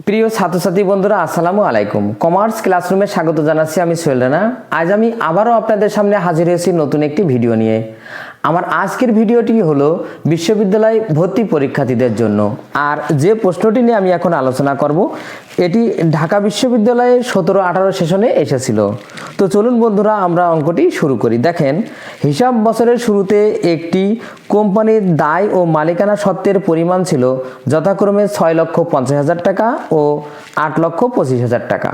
প্রিয় ছাত্রছাত্রী বন্ধুরা, আসসালামু আলাইকুম। কমার্স ক্লাসরুমে স্বাগত জানাচ্ছি, আমি সোহেল রানা। আজ আমি আবারও আপনাদের সামনে হাজির হয়েছি নতুন একটি ভিডিও নিয়ে। আমার আজকের ভিডিওটি হলো বিশ্ববিদ্যালয় ভর্তি পরীক্ষার্থীদের জন্য। আর যে প্রশ্নটি নিয়ে আমি এখন আলোচনা করব, এটি ঢাকা বিশ্ববিদ্যালয়ে 17-18 সেশনে এসেছিল। তো চলুন বন্ধুরা, আমরা অঙ্কটি শুরু করি। দেখেন, হিসাব বছরের শুরুতে একটি কোম্পানির দায় ও মালিকানা সত্ত্বের পরিমাণ ছিল যথাক্রমে 6,50,000 টাকা ও 8,25,000 টাকা।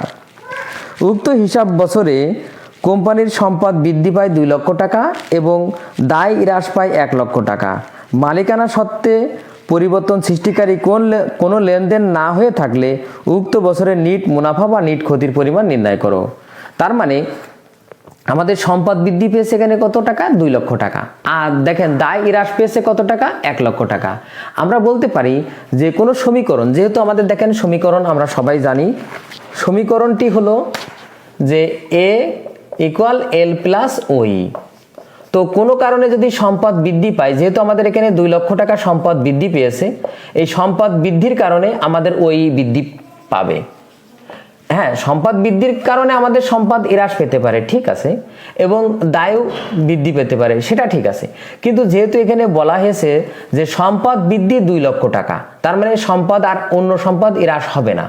উক্ত হিসাব বছরে কোম্পানির সম্পদ বৃদ্ধি পায় 2 লক্ষ টাকা এবং দায় হ্রাস পায় 1 লক্ষ টাকা। মালিকানা সত্ত্বে পরিবর্তন সৃষ্টিকারী কোনো লেনদেন না হয়ে থাকলে উক্ত বছরের নিট মুনাফা বা নিট ক্ষতির পরিমাণ নির্ণয় করো। তার মানে আমাদের সম্পদ বৃদ্ধি পেয়েছে এখানে কত টাকা? 2 লক্ষ টাকা। আর দেখেন, দায় হ্রাস পেয়েছে কত টাকা? 1 লক্ষ টাকা। আমরা বলতে পারি যে কোনো সমীকরণ, যেহেতু আমাদের দেখেন সমীকরণ আমরা সবাই জানি, সমীকরণটি হলো যে এ ইকুয়াল এল প্লাস ওই। তো কোনো কারণে যদি সম্পদ বৃদ্ধি পায়, যেহেতু আমাদের এখানে 2 লক্ষ টাকা সম্পদ বৃদ্ধি পেয়েছে, এই সম্পদ বৃদ্ধির কারণে আমাদের ওই বৃদ্ধি পাবে। হ্যাঁ, সম্পদ বৃদ্ধির কারণে আমাদের সম্পদ হ্রাস পেতে পারে, ঠিক আছে, এবং দায়ও বৃদ্ধি পেতে পারে, সেটা ঠিক আছে। কিন্তু যেহেতু এখানে বলা হয়েছে যে সম্পদ বৃদ্ধি 2 লক্ষ টাকা, তার মানে সম্পদ আর অন্য সম্পদ হ্রাস হবে না।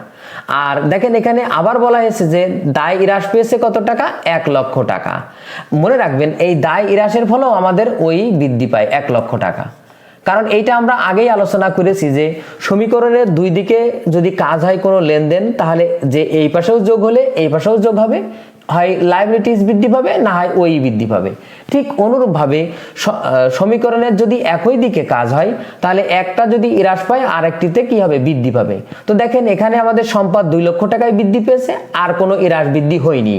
আর দেখেন, এখানে আবার বলা হয়েছে যে দায় হ্রাস পেয়েছে কত টাকা? 1 লক্ষ টাকা। মনে রাখবেন, এই দায় হ্রাসের ফলেও আমাদের ওই বৃদ্ধি পায় 1 লক্ষ টাকা। কারণ এইটা আমরা আগেই আলোচনা করেছি যে সমীকরণের দুই দিকে যদি কাজ হয় কোনো লেনদেন, তাহলে যে এই পাশেও যোগ হলে এই পাশেও যোগ হবে, হয় লায়াবিলিটিস বৃদ্ধি পাবে, না হয় ওই বৃদ্ধি পাবে। ঠিক অনুরূপভাবে সমীকরণের যদি একই দিকে কাজ হয়, তাহলে একটা যদি হ্রাস পায় আর একটিতে কি হবে? বৃদ্ধি পাবে। তো দেখেন, এখানে আমাদের সম্পদ 2 লক্ষ টাকায় বৃদ্ধি পেয়েছে, আর কোনো হ্রাস বৃদ্ধি হয়নি।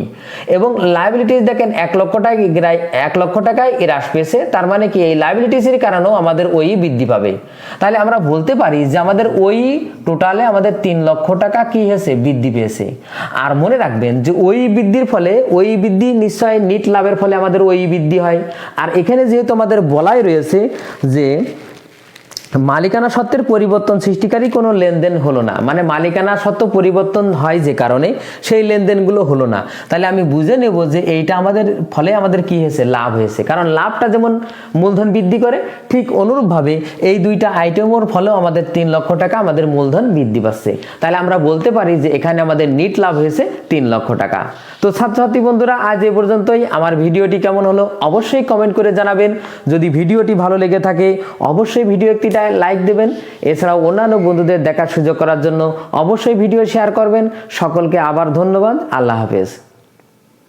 এবং লায়াবিলিটিস দেখেন 1 লক্ষ টাকায় হ্রাস পেয়েছে, তার মানে কি এই লায়াবিলিটিসের কারণেও আমাদের ওই বৃদ্ধি পাবে। তাহলে আমরা বলতে পারি যে আমাদের ওই টোটালে আমাদের 3 লক্ষ টাকা কি হয়েছে? বৃদ্ধি পেয়েছে। আর মনে রাখবেন যে ওই বৃদ্ধির ফলে ওই বৃদ্ধি নিশ্চয় নিট লাভের ফলে আমাদের ওই বৃদ্ধি হয়। আর এখানে যেহেতু আমাদের বলাই রয়েছে যে মালিকানা সত্ত্বের পরিবর্তন সৃষ্টিকারী কোনো লেনদেন হলো না, মানে মালিকানা সত্ত্ব পরিবর্তন হয় যে কারণে সেই লেনদেনগুলো হলো না, তাহলে আমি বুঝে নেব যে এইটা আমাদের ফলে আমাদের কি হয়েছে? লাভ হয়েছে। কারণ লাভটা যেমন মূলধন বৃদ্ধি করে, ঠিক অনুরূপভাবে এই দুইটা আইটেমের ফলেও আমাদের 3 লক্ষ টাকা আমাদের মূলধন বৃদ্ধি পাচ্ছে। তাহলে আমরা বলতে পারি যে এখানে আমাদের নিট লাভ হয়েছে 3 লক্ষ টাকা। তো ছাত্রছাত্রী বন্ধুরা, আজ এ পর্যন্তই। আমার ভিডিওটি কেমন হলো অবশ্যই কমেন্ট করে জানাবেন। যদি ভিডিওটি ভালো লেগে থাকে অবশ্যই ভিডিও একটি লাইক দেবেন। এছাড়াও অন্যান্য বন্ধুদের দেখার সুযোগ করার জন্য অবশ্যই ভিডিও শেয়ার করবেন। সকলকে আবার ধন্যবাদ। আল্লাহ হাফেজ।